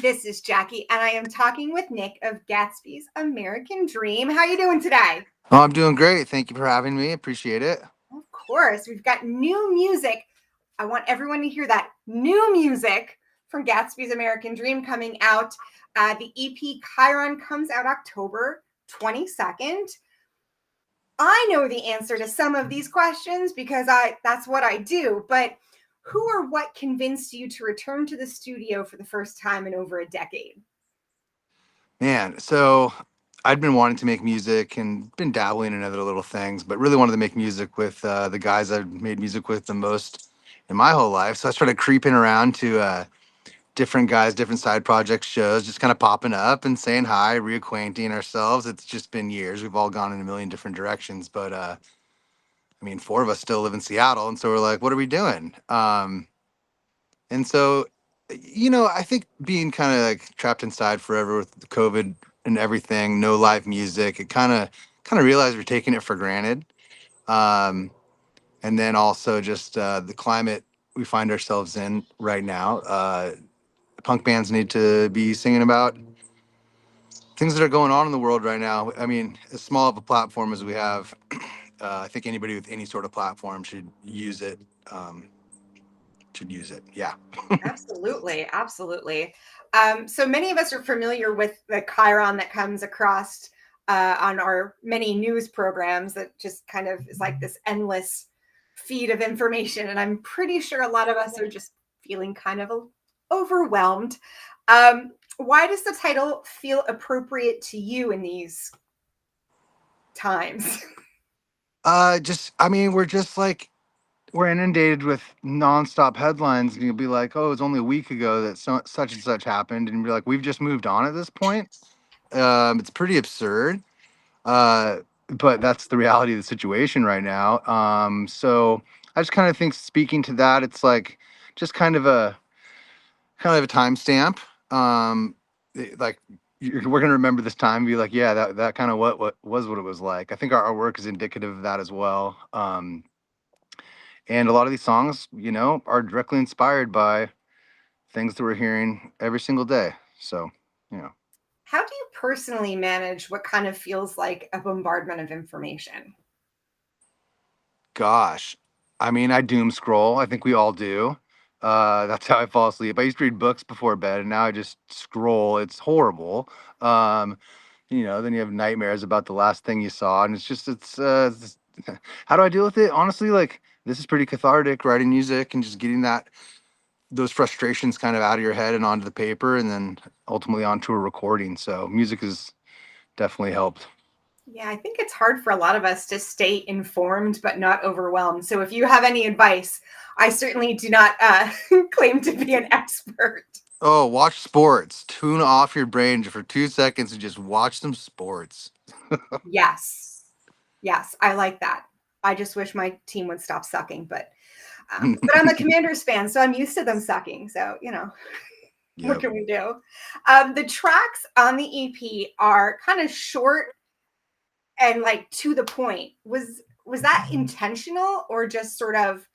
This is Jackie, and I am talking with Nic of Gatsbys American Dream. How you doing today? Oh, I'm doing great. Thank you for having me. Appreciate it. Of course, we've got new music. I want everyone to hear that new music from Gatsby's American Dream coming out. The EP Chyron comes out October 22nd. I know the answer to some of these questions because that's what I do, but who or what convinced you to return to the studio for the first time in over a decade? Man, so I'd been wanting to make music and been dabbling in other little things, but really wanted to make music with the guys I've made music with the most in my whole life. So I started creeping around to different guys, different side project shows, just kind of popping up and saying hi, reacquainting ourselves. It's just been years. We've all gone in a million different directions, but I mean, four of us still live in Seattle, and so we're like, what are we doing? And so, I think being kind of like trapped inside forever with the COVID and everything, no live music, it kind of realized we're taking it for granted. Um, and then also just the climate we find ourselves in right now. Punk bands need to be singing about things that are going on in the world right now. I mean, as small of a platform as we have, I think anybody with any sort of platform should use it. Should use it. Yeah. Absolutely, absolutely. So many of us are familiar with the Chiron that comes across on our many news programs that just kind of is like this endless feed of information. And I'm pretty sure a lot of us are just feeling kind of overwhelmed. Why does the title feel appropriate to you in these times? I mean, we're just like, we're inundated with nonstop headlines, and you'll be like, "Oh, it's only a week ago that such and such happened," and you're like, "We've just moved on at this point." It's pretty absurd, uh, but that's the reality of the situation right now. So I just kind of think, speaking to that, it's like just kind of a timestamp. Like we're gonna remember this time and be like, yeah, that kind of what was what it was like. I think our work is indicative of that as well. And a lot of these songs, are directly inspired by things that we're hearing every single day. So, you know, How do you personally manage what kind of feels like a bombardment of information? gosh, I mean, I doom scroll. I think we all do. That's how I fall asleep. I used to read books before bed, and now I just scroll. It's horrible. Um, then you have nightmares about the last thing you saw, and how do I deal with it? Honestly, like, this is pretty cathartic, writing music and just getting those frustrations kind of out of your head and onto the paper, and then ultimately onto a recording. So music has definitely helped. Yeah, I think it's hard for a lot of us to stay informed but not overwhelmed. So if you have any advice, I certainly do not claim to be an expert. Oh, watch sports. Tune off your brain for 2 seconds and just watch some sports. Yes. Yes, I like that. I just wish my team would stop sucking, but I'm a Commanders fan, so I'm used to them sucking. So, what Yep. can we do? The tracks on the EP are kind of short and like to the point. Was that intentional or just sort of,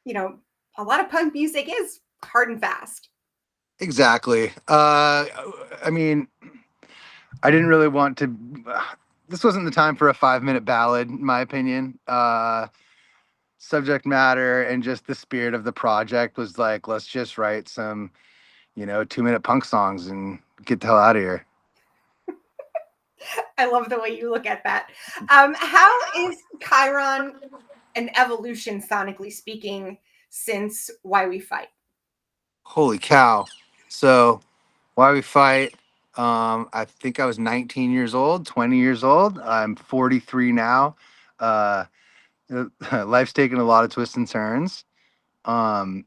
you know, a lot of punk music is hard and fast. Exactly. I mean, I didn't really want to. This wasn't the time for a 5 minute ballad, in my opinion. Subject matter and just the spirit of the project was like, let's just write some, 2 minute punk songs and get the hell out of here. I love the way you look at that. How is Chiron an evolution, sonically speaking, since Why We Fight? Holy cow. So, why we fight? I think I was 19 years old, 20 years old. I'm 43 now. Uh, Life's taken a lot of twists and turns. Um,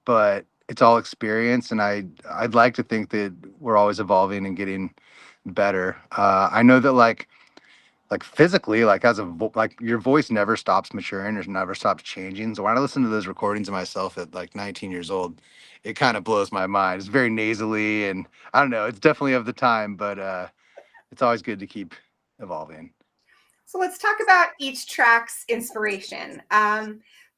but it's all experience, and I'd like to think that we're always evolving and getting better. I know that like physically, like like your voice never stops maturing or never stops changing. So when I listen to those recordings of myself at like 19 years old, it kind of blows my mind. It's very nasally, and I don't know. It's definitely of the time, but it's always good to keep evolving. So let's talk about each track's inspiration.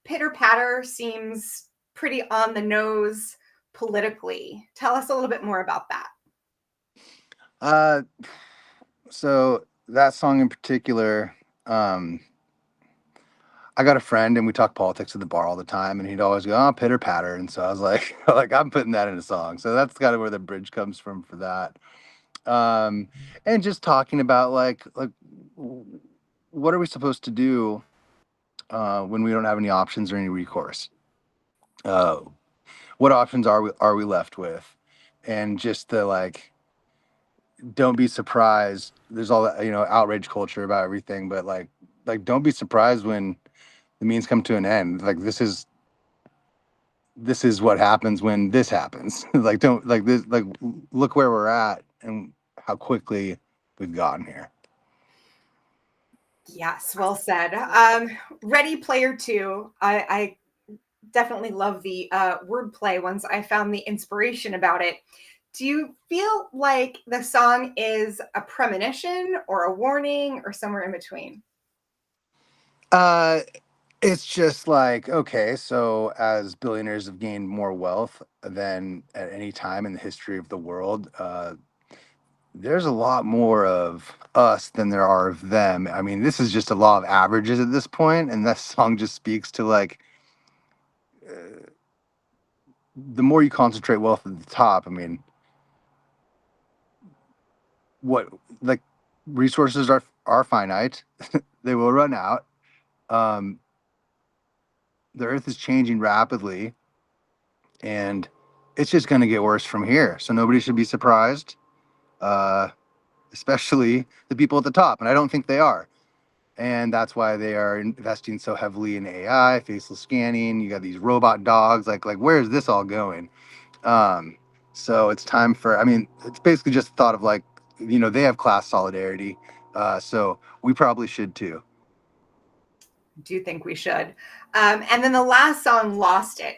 Pitter Patter seems pretty on the nose politically. Tell us a little bit more about that. Uh, so that song in particular, um, I got a friend and we talk politics at the bar all the time, and he'd always go, "Oh, pitter patter," and so I was like, like I'm putting that in a song. So that's kind of where the bridge comes from for that. And just talking about what are we supposed to do when we don't have any options or any recourse? Uh, what options are we left with? And just the like, don't be surprised. There's all that outrage culture about everything, but like don't be surprised when the means come to an end. Like this is what happens when this happens. Like don't like this. Like look where we're at and how quickly we've gotten here. Yes, well said. Ready Player Two. I definitely love the wordplay once I found the inspiration about it. Do you feel like the song is a premonition or a warning or somewhere in between? Uh, it's just like, okay, so as billionaires have gained more wealth than at any time in the history of the world, there's a lot more of us than there are of them. I mean, this is just a law of averages at this point, and that song just speaks to like the more you concentrate wealth at the top. I mean, what like resources are finite; they will run out. Um, the Earth is changing rapidly, and it's just going to get worse from here. So nobody should be surprised, uh, especially the people at the top. And I don't think they are. And that's why they are investing so heavily in AI, faceless scanning. You got these robot dogs. Like where is this all going? Um, so it's time for. I mean, it's basically just the thought of like, they have class solidarity. So we probably should too. Do you think we should? And then the last song, Lost It.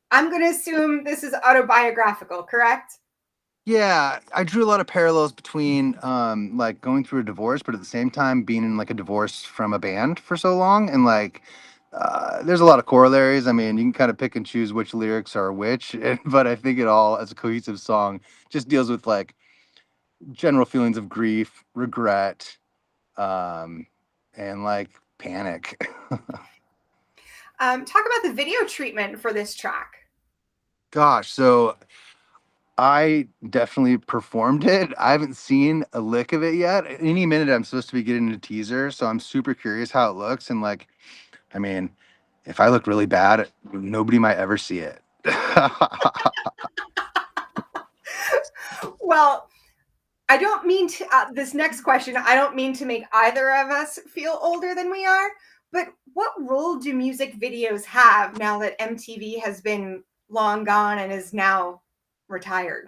I'm going to assume this is autobiographical, correct? Yeah, I drew a lot of parallels between like going through a divorce, but at the same time being in like a divorce from a band for so long, and like there's a lot of corollaries. I mean, you can kind of pick and choose which lyrics are which, but I think it all, as a cohesive song, just deals with like general feelings of grief, regret, um, and like panic. Talk about the video treatment for this track. Gosh, so I definitely performed it. I haven't seen a lick of it yet. Any minute I'm supposed to be getting a teaser, so I'm super curious how it looks. And like, I mean, if I look really bad, nobody might ever see it. Well, I don't mean to, this next question, I don't mean to make either of us feel older than we are, but what role do music videos have now that MTV has been long gone and is now retired?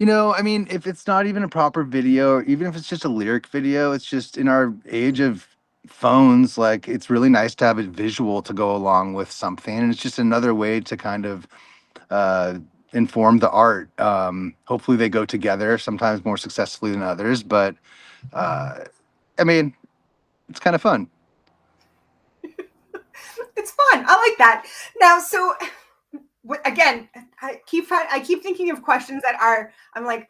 I mean, if it's not even a proper video, or even if it's just a lyric video, it's just in our age of phones, like it's really nice to have a visual to go along with something. And it's just another way to kind of uh, inform the art. Hopefully, they go together, sometimes more successfully than others. But uh, I mean, it's kind of fun. It's fun. I like that. Now, so again, I keep thinking of questions that are, I'm like,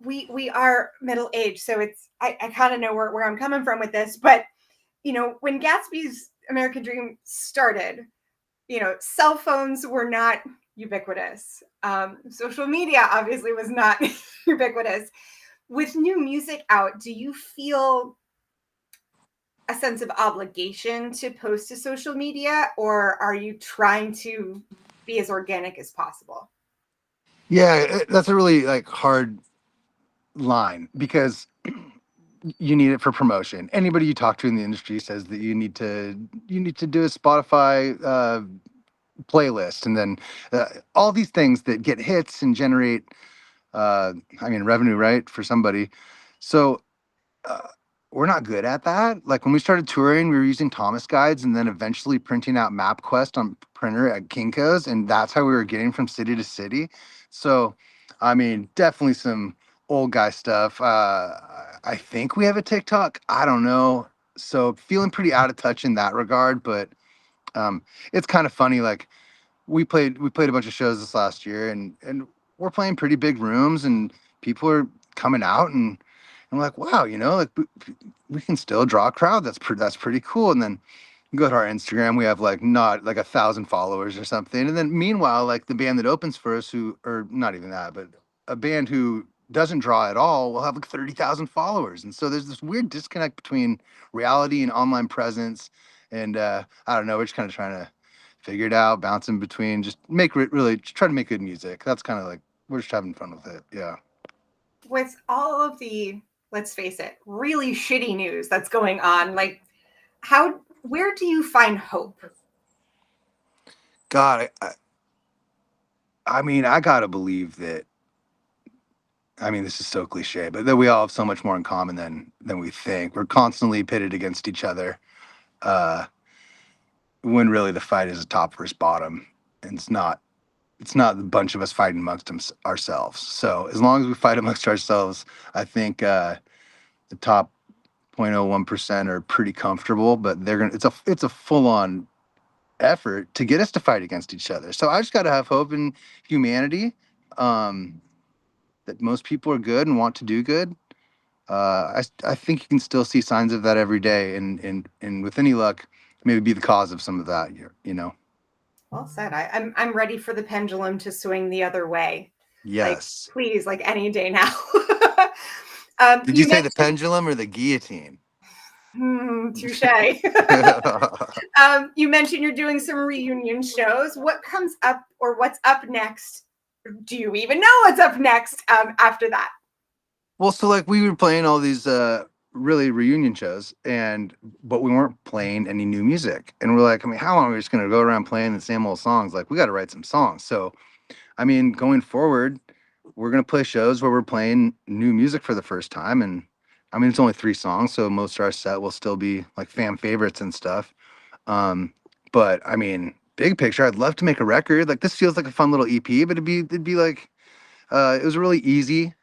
we are middle aged, so it's I kind of know where I'm coming from with this, but when Gatsby's American Dream started, cell phones were not ubiquitous. Social media obviously was not ubiquitous. With new music out, do you feel a sense of obligation to post to social media, or are you trying to be as organic as possible? Yeah, that's a really like hard line because you need it for promotion. Anybody you talk to in the industry says that you need to do a Spotify playlist, and then all these things that get hits and generate I mean revenue, right, for somebody. So uh, we're not good at that. Like when we started touring, we were using Thomas guides and then eventually printing out MapQuest on printer at Kinko's, and that's how we were getting from city to city. So, I mean, definitely some old guy stuff. I think we have a TikTok. I don't know. So feeling pretty out of touch in that regard, but um, it's kind of funny. Like we played a bunch of shows this last year, and we're playing pretty big rooms, and people are coming out, and I'm like, wow, like we can still draw a crowd. That's pretty cool. And then you go to our Instagram, we have like not like 1,000 followers or something. And then meanwhile, like the band that opens for us, who or not even that, but a band who doesn't draw at all will have like 30,000 followers. And so there's this weird disconnect between reality and online presence. And I don't know, we're just kind of trying to figure it out, bouncing between, just really just try to make good music. That's kind of like we're just having fun with it. Yeah. With all of the, let's face it, really shitty news that's going on, like where do you find hope? God, I mean, I gotta believe that. I mean, this is so cliche, but that we all have so much more in common than we think. We're constantly pitted against each other, uh, when really the fight is a top versus bottom, and it's not a bunch of us fighting amongst ourselves. So as long as we fight amongst ourselves, I think the top 0.01% are pretty comfortable. But it's a full on effort to get us to fight against each other. So I just got to have hope in humanity. Um, that most people are good and want to do good. I think you can still see signs of that every day, and with any luck, maybe be the cause of some of that. Well said. I'm ready for the pendulum to swing the other way. Like, Yes. please, like any day now. Did you You say the mentioned, pendulum or the guillotine? touche. You mentioned you're doing some reunion shows. What comes up or what's up next? Do you even know what's up next after that? Well, so like we were playing all these really reunion shows, but we weren't playing any new music, and we're like, I mean, how long are we just gonna go around playing the same old songs? Like, we got to write some songs. So I mean, going forward, we're gonna play shows where we're playing new music for the first time, and I mean, it's only 3 songs, so most of our set will still be like fan favorites and stuff. Um, but I mean, big picture, I'd love to make a record. Like, this feels like a fun little EP, but it'd be like it was a really easy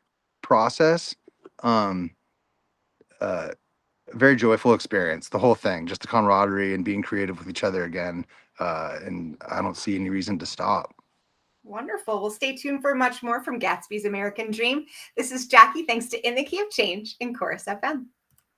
process. Um, uh, very joyful experience, the whole thing, just the camaraderie and being creative with each other again. And I don't see any reason to stop. Wonderful. Well, stay tuned for much more from Gatsby's American Dream. This is Jackie. Thanks to In the Key of Change in Chorus FM.